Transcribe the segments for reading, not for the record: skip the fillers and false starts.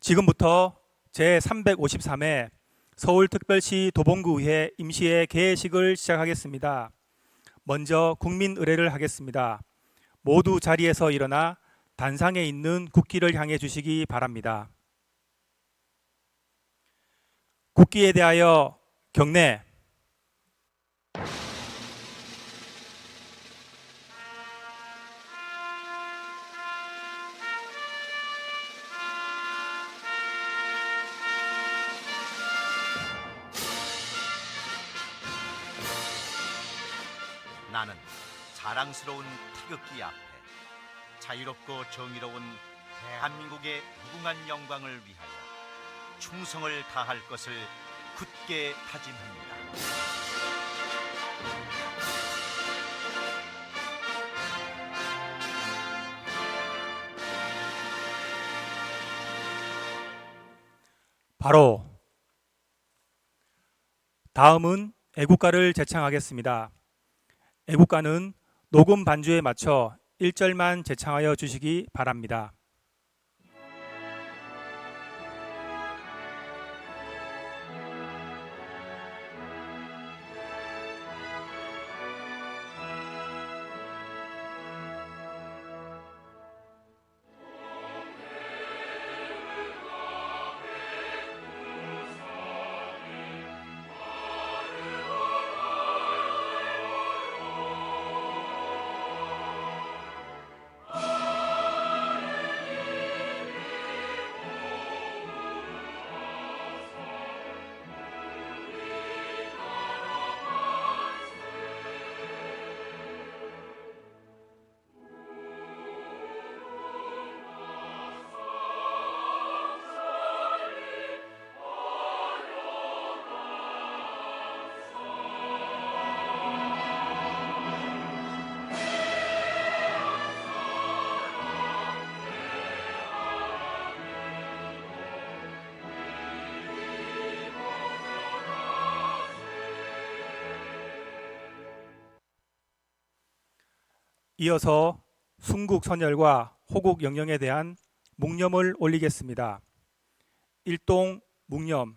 지금부터 제353회 서울특별시 도봉구의회 임시회 개회식을 시작하겠습니다. 먼저 국민의례를 하겠습니다. 모두 자리에서 일어나 단상에 있는 국기를 향해 주시기 바랍니다. 국기에 대하여 경례. 나는 자랑스러운 태극기 앞에 자유롭고 정의로운 대한민국의 무궁한 영광을 위하여 충성을 다할 것을 굳게 다짐합니다. 바로 다음은 애국가를 제창하겠습니다. 애국가는 녹음 반주에 맞춰 1절만 제창하여 주시기 바랍니다. 이어서 순국 선열과 호국 영령에 대한 묵념을 올리겠습니다. 일동 묵념.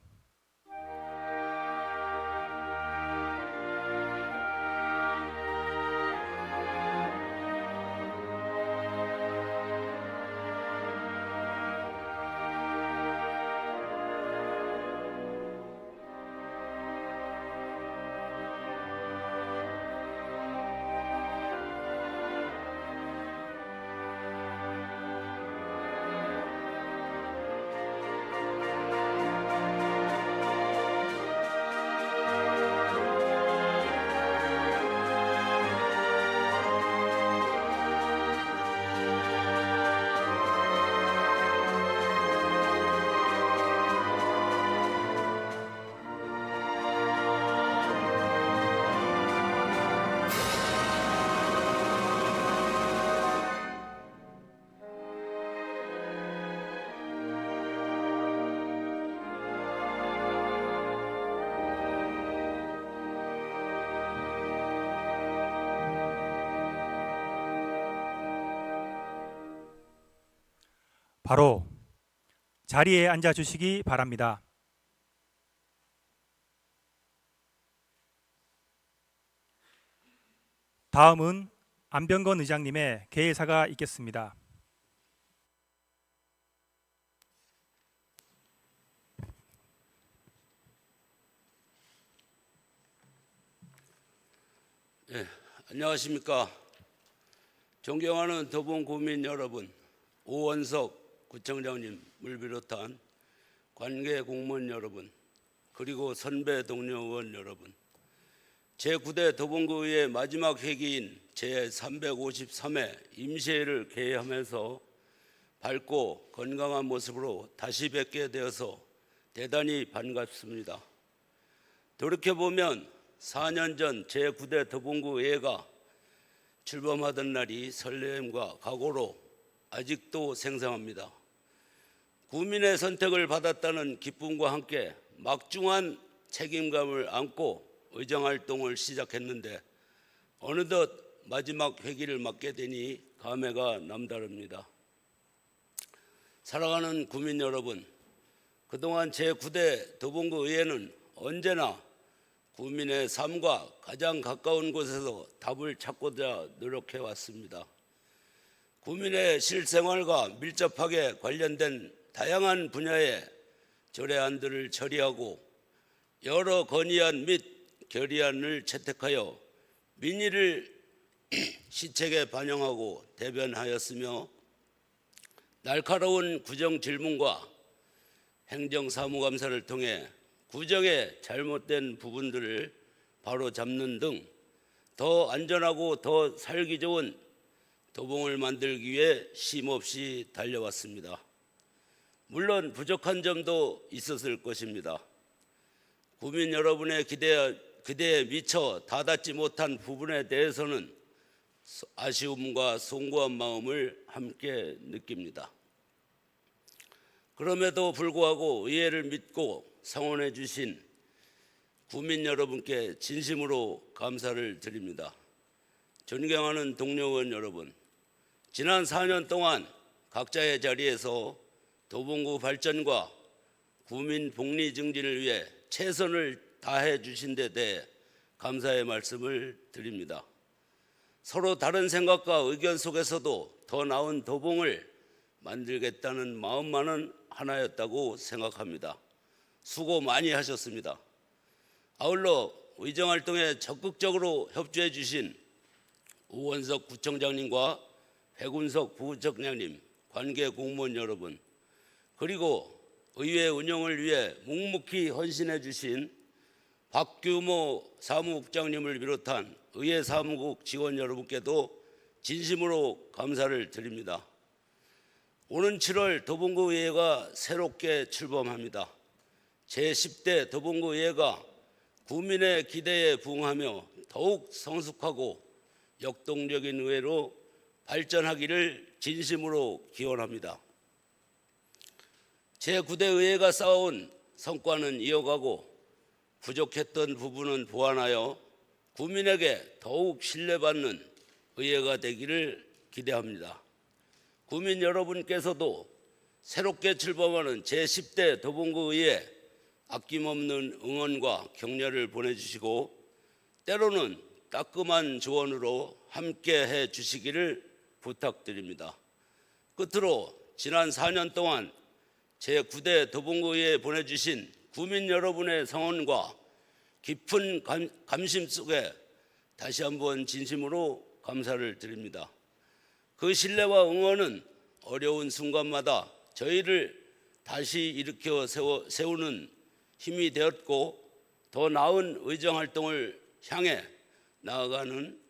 바로 자리에 앉아 주시기 바랍니다. 다음은 안병건 의장님의 개회사가 있겠습니다. 네, 안녕하십니까. 존경하는 도봉구민 여러분, 오원석 구청장님을 비롯한 관계 공무원 여러분, 그리고 선배 동료 의원 여러분, 제9대 도봉구의회 마지막 회기인 제353회 임시회를 개회하면서 밝고 건강한 모습으로 다시 뵙게 되어서 대단히 반갑습니다. 돌이켜보면 4년 전 제9대 도봉구의회가 출범하던 날이 설렘과 각오로 아직도 생생합니다. 구민의 선택을 받았다는 기쁨과 함께 막중한 책임감을 안고 의정활동을 시작했는데 어느덧 마지막 회기를 맞게 되니 감회가 남다릅니다. 사랑하는 구민 여러분, 그동안 제9대 도봉구 의회는 언제나 구민의 삶과 가장 가까운 곳에서 답을 찾고자 노력해 왔습니다. 구민의 실생활과 밀접하게 관련된 다양한 분야의 절해안들을 처리하고 여러 건의안 및 결의안을 채택하여 민의를 시책에 반영하고 대변하였으며 날카로운 구정 질문과 행정사무감사를 통해 구정의 잘못된 부분들을 바로잡는 등 더 안전하고 더 살기 좋은 도봉을 만들기 위해 쉼없이 달려왔습니다. 물론 부족한 점도 있었을 것입니다. 구민 여러분의 기대에 미처 다닿지 못한 부분에 대해서는 아쉬움과 송구한 마음을 함께 느낍니다. 그럼에도 불구하고 의회를 믿고 상원해 주신 구민 여러분께 진심으로 감사를 드립니다. 존경하는 동료 의원 여러분, 지난 4년 동안 각자의 자리에서 도봉구 발전과 구민 복리 증진을 위해 최선을 다해 주신 데 대해 감사의 말씀을 드립니다. 서로 다른 생각과 의견 속에서도 더 나은 도봉을 만들겠다는 마음만은 하나였다고 생각합니다. 수고 많이 하셨습니다. 아울러 의정활동에 적극적으로 협조해 주신 오원석 구청장님과 백운석 부구청장님, 관계 공무원 여러분, 그리고 의회 운영을 위해 묵묵히 헌신해 주신 박규모 사무국장님을 비롯한 의회 사무국 직원 여러분께도 진심으로 감사를 드립니다. 오는 7월 도봉구 의회가 새롭게 출범합니다. 제10대 도봉구 의회가 구민의 기대에 부응하며 더욱 성숙하고 역동적인 의회로 발전하기를 진심으로 기원합니다. 제9대 의회가 쌓아온 성과는 이어가고 부족했던 부분은 보완하여 구민에게 더욱 신뢰받는 의회가 되기를 기대합니다. 구민 여러분께서도 새롭게 출범하는 제10대 도봉구 의회 아낌없는 응원과 격려를 보내주시고 때로는 따끔한 조언으로 함께해 주시기를 부탁드립니다. 끝으로 지난 4년 동안 제9대 도봉구 의회에 보내주신 구민 여러분의 성원과 깊은 감심 속에 다시 한번 진심으로 감사를 드립니다. 그 신뢰와 응원은 어려운 순간마다 저희를 다시 일으켜 세우는 힘이 되었고 더 나은 의정활동을 향해 나아가는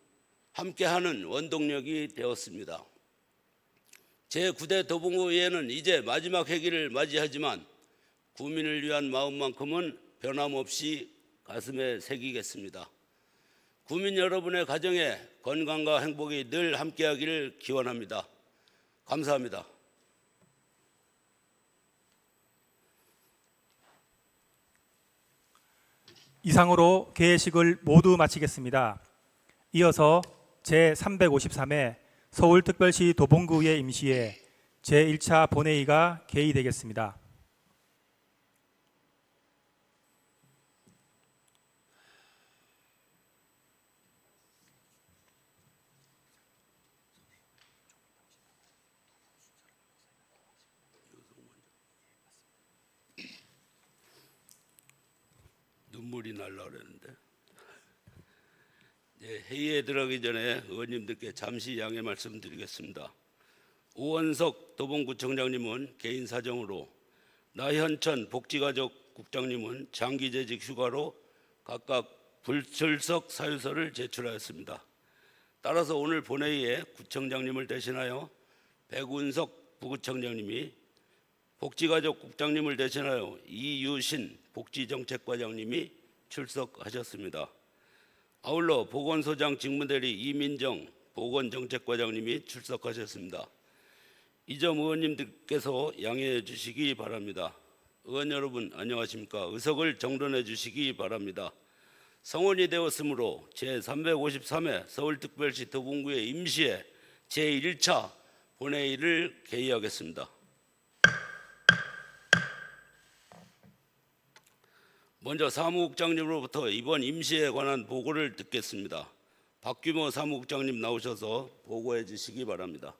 함께하는 원동력이 되었습니다. 제9대 도봉구 의회는 이제 마지막 회기를 맞이하지만 구민을 위한 마음만큼은 변함없이 가슴에 새기겠습니다. 구민 여러분의 가정에 건강과 행복이 늘 함께하기를 기원합니다. 감사합니다. 이상으로 개회식을 모두 마치겠습니다. 이어서 제353회 서울특별시 도봉구의회 임시회 제1차 본회의가 개의되겠습니다. 눈물이 날라 그랬는데 회의에 들어가기 전에 의원님들께 잠시 양해 말씀드리겠습니다. 오원석 도봉구청장님은 개인 사정으로, 나현천 복지가족국장님은 장기재직 휴가로 각각 불출석 사유서를 제출하였습니다. 따라서 오늘 본회의에 구청장님을 대신하여 백운석 부구청장님이, 복지가족국장님을 대신하여 이유신 복지정책과장님이 출석하셨습니다. 아울러 보건소장 직무대리 이민정 보건정책과장님이 출석하셨습니다. 이 점 의원님들께서 양해해 주시기 바랍니다. 의원 여러분 안녕하십니까? 의석을 정돈해 주시기 바랍니다. 성원이 되었으므로 제353회 서울특별시 도봉구의 임시회 제1차 본회의를 개의하겠습니다. 먼저 사무국장님으로부터 이번 임시에 관한 보고를 듣겠습니다. 박규모 사무국장님 나오셔서 보고해 주시기 바랍니다.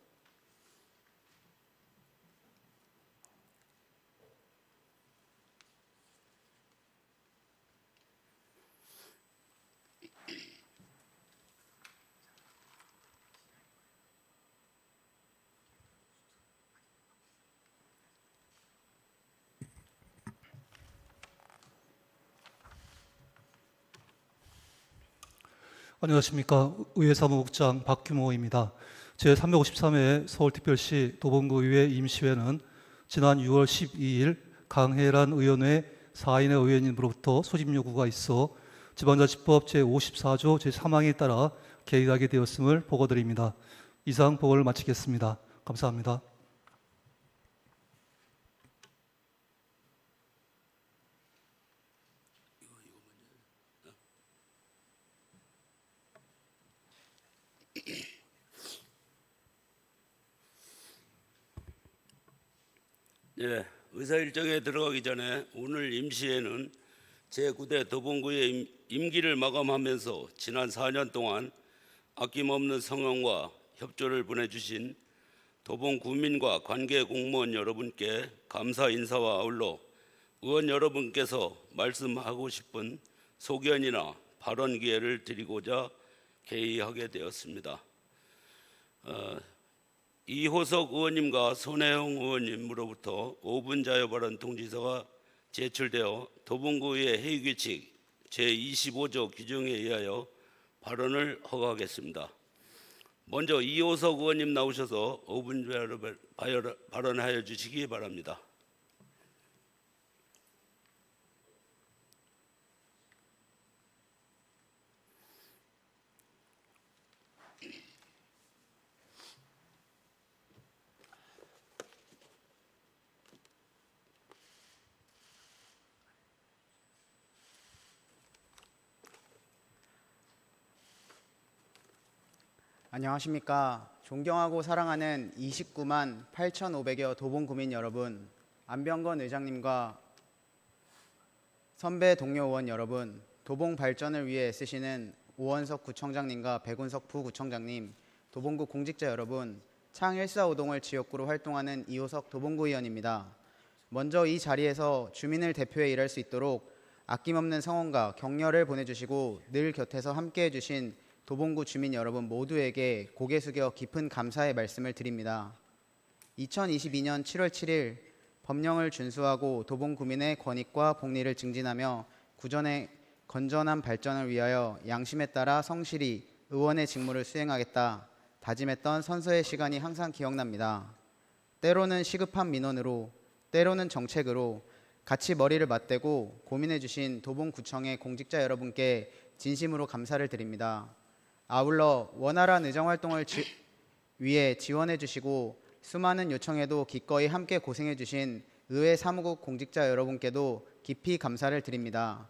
안녕하십니까. 의회 사무국장 박규모입니다. 제353회 서울특별시 도봉구의회 임시회는 지난 6월 12일 강혜란 의원회 4인의 의원님으로부터 소집 요구가 있어 지방자치법 제54조 제3항에 따라 개의하게 되었음을 보고드립니다. 이상 보고를 마치겠습니다. 감사합니다. 네, 의사 일정에 들어가기 전에 오늘 임시회는 제9대 도봉구의 임기를 마감하면서 지난 4년 동안 아낌없는 성원과 협조를 보내주신 도봉구민과 관계 공무원 여러분께 감사 인사와 아울러 의원 여러분께서 말씀하고 싶은 소견이나 발언 기회를 드리고자 개의하게 되었습니다. 이호석 의원님과 손혜영 의원님으로부터 5분 자유 발언 통지서가 제출되어 도봉구의 회의규칙 제25조 규정에 의하여 발언을 허가하겠습니다. 먼저 이호석 의원님 나오셔서 5분 자유 발언하여 주시기 바랍니다. 안녕하십니까. 존경하고 사랑하는 29만 8,500여 도봉구민 여러분, 안병건 의장님과 선배 동료 의원 여러분, 도봉 발전을 위해 애쓰시는 오원석 구청장님과 백운석 부구청장님, 도봉구 공직자 여러분, 창 145동을 지역구로 활동하는 이호석 도봉구 의원입니다. 먼저 이 자리에서 주민을 대표해 일할 수 있도록 아낌없는 성원과 격려를 보내주시고 늘 곁에서 함께해 주신 도봉구 주민 여러분 모두에게 고개 숙여 깊은 감사의 말씀을 드립니다. 2022년 7월 7일 법령을 준수하고 도봉구민의 권익과 복리를 증진하며 구전의 건전한 발전을 위하여 양심에 따라 성실히 의원의 직무를 수행하겠다 다짐했던 선서의 시간이 항상 기억납니다. 때로는 시급한 민원으로, 때로는 정책으로 같이 머리를 맞대고 고민해 주신 도봉구청의 공직자 여러분께 진심으로 감사를 드립니다. 아울러 원활한 의정활동을 위해 지원해 주시고 수많은 요청에도 기꺼이 함께 고생해 주신 의회 사무국 공직자 여러분께도 깊이 감사를 드립니다.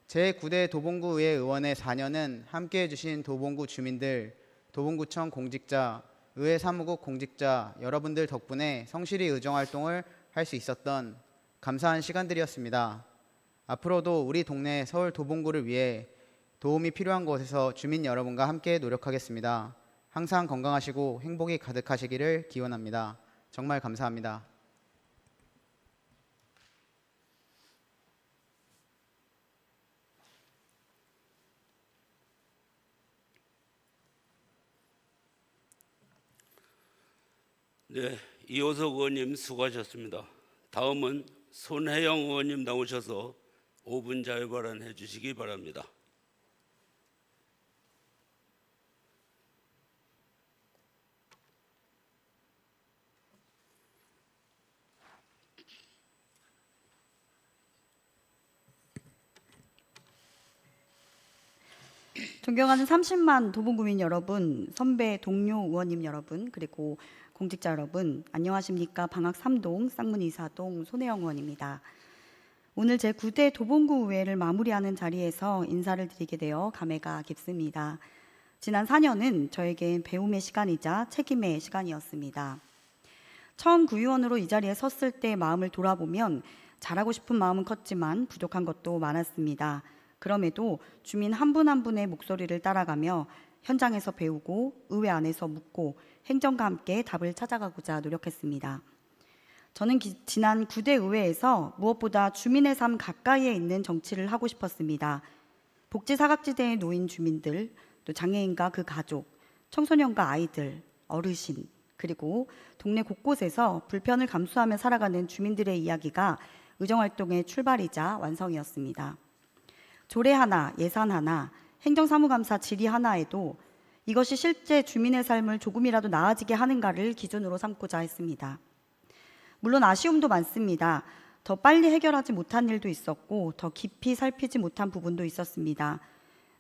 제9대 도봉구의회 의원의 4년은 함께해 주신 도봉구 주민들, 도봉구청 공직자, 의회 사무국 공직자 여러분들 덕분에 성실히 의정활동을 할 수 있었던 감사한 시간들이었습니다. 앞으로도 우리 동네 서울 도봉구를 위해 도움이 필요한 곳에서 주민 여러분과 함께 노력하겠습니다. 항상 건강하시고 행복이 가득하시기를 기원합니다. 정말 감사합니다. 네, 이호석 의원님 수고하셨습니다. 다음은 손혜영 의원님 나오셔서 5분 자유 발언해 주시기 바랍니다. 존경하는 30만 도봉구민 여러분, 선배 동료 의원님 여러분, 그리고 공직자 여러분, 안녕하십니까. 방학 3동 쌍문 2사동 손혜영 의원입니다. 오늘 제9대 도봉구의회를 마무리하는 자리에서 인사를 드리게 되어 감회가 깊습니다. 지난 4년은 저에겐 배움의 시간이자 책임의 시간이었습니다. 처음 구의원으로 이 자리에 섰을 때 마음을 돌아보면 잘하고 싶은 마음은 컸지만 부족한 것도 많았습니다. 그럼에도 주민 한 분 한 분의 목소리를 따라가며 현장에서 배우고 의회 안에서 묻고 행정과 함께 답을 찾아가고자 노력했습니다. 저는 지난 9대 의회에서 무엇보다 주민의 삶 가까이에 있는 정치를 하고 싶었습니다. 복지 사각지대에 놓인 주민들, 또 장애인과 그 가족, 청소년과 아이들, 어르신, 그리고 동네 곳곳에서 불편을 감수하며 살아가는 주민들의 이야기가 의정활동의 출발이자 완성이었습니다. 조례 하나, 예산 하나, 행정사무감사 질의 하나에도 이것이 실제 주민의 삶을 조금이라도 나아지게 하는가를 기준으로 삼고자 했습니다. 물론 아쉬움도 많습니다. 더 빨리 해결하지 못한 일도 있었고 더 깊이 살피지 못한 부분도 있었습니다.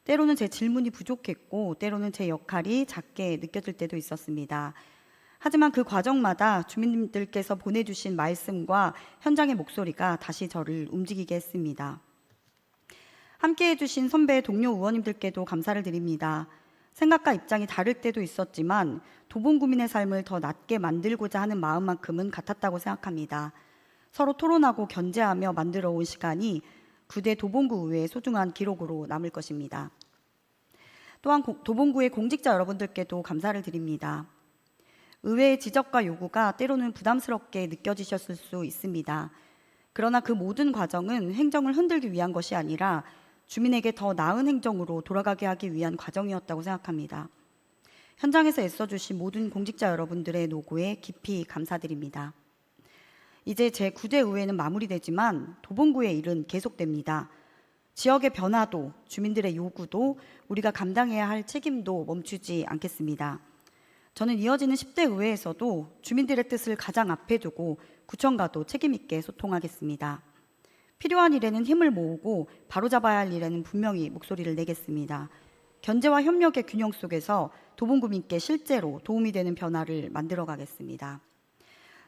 때로는 제 질문이 부족했고 때로는 제 역할이 작게 느껴질 때도 있었습니다. 하지만 그 과정마다 주민들께서 보내주신 말씀과 현장의 목소리가 다시 저를 움직이게 했습니다. 함께해 주신 선배 동료 의원님들께도 감사를 드립니다. 생각과 입장이 다를 때도 있었지만 도봉구민의 삶을 더 낫게 만들고자 하는 마음만큼은 같았다고 생각합니다. 서로 토론하고 견제하며 만들어온 시간이 9대 도봉구 의회의 소중한 기록으로 남을 것입니다. 또한 도봉구의 공직자 여러분들께도 감사를 드립니다. 의회의 지적과 요구가 때로는 부담스럽게 느껴지셨을 수 있습니다. 그러나 그 모든 과정은 행정을 흔들기 위한 것이 아니라 주민에게 더 나은 행정으로 돌아가게 하기 위한 과정이었다고 생각합니다. 현장에서 애써주신 모든 공직자 여러분들의 노고에 깊이 감사드립니다. 이제 제9대 의회는 마무리되지만 도봉구의 일은 계속됩니다. 지역의 변화도 주민들의 요구도 우리가 감당해야 할 책임도 멈추지 않겠습니다. 저는 이어지는 10대 의회에서도 주민들의 뜻을 가장 앞에 두고 구청과도 책임 있게 소통하겠습니다. 필요한 일에는 힘을 모으고 바로잡아야 할 일에는 분명히 목소리를 내겠습니다. 견제와 협력의 균형 속에서 도봉구민께 실제로 도움이 되는 변화를 만들어 가겠습니다.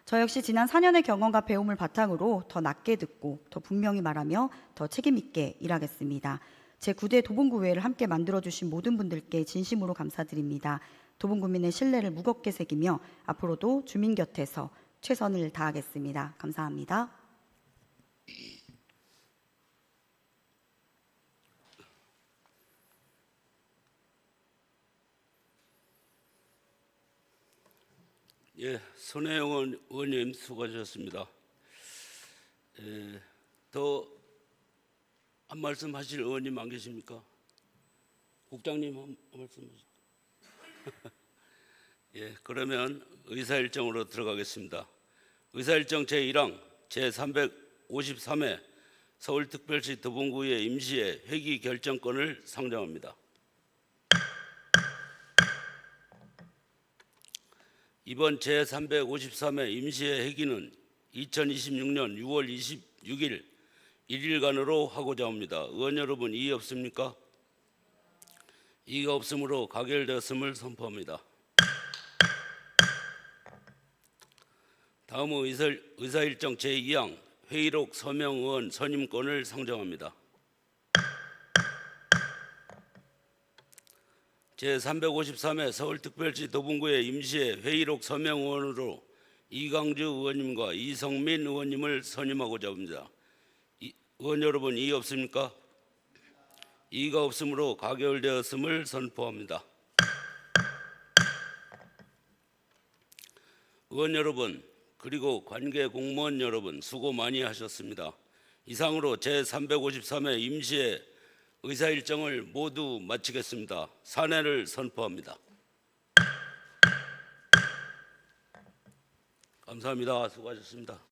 저 역시 지난 4년의 경험과 배움을 바탕으로 더 낮게 듣고 더 분명히 말하며 더 책임 있게 일하겠습니다. 제9대 도봉구의회를 함께 만들어주신 모든 분들께 진심으로 감사드립니다. 도봉구민의 신뢰를 무겁게 새기며 앞으로도 주민 곁에서 최선을 다하겠습니다. 감사합니다. 예, 손혜영 의원님 수고하셨습니다. 더 한 말씀 하실 의원님 안 계십니까? 국장님 한 말씀 하실까요? 예, 그러면 의사일정으로 들어가겠습니다. 의사일정 제1항 제353회 서울특별시 도봉구의 임시회 회기 결정권을 상정합니다. 이번 제353회 임시회 회기는 2026년 6월 26일 1일간으로 하고자 합니다. 의원 여러분 이의 없습니까? 이의가 없으므로 가결되었음을 선포합니다. 다음은 의사일정 제2항 회의록 서명 의원 선임권을 상정합니다. 제353회 서울특별시 도봉구의 임시회 회의록 서명 의원으로 이강주 의원님과 이성민 의원님을 선임하고자 합니다. 의원 여러분 이의 없습니까? 이의가 없으므로 가결되었음을 선포합니다. 의원 여러분 그리고 관계 공무원 여러분 수고 많이 하셨습니다. 이상으로 제353회 임시회 의사일정을 모두 마치겠습니다. 산회를 선포합니다. 감사합니다. 수고하셨습니다.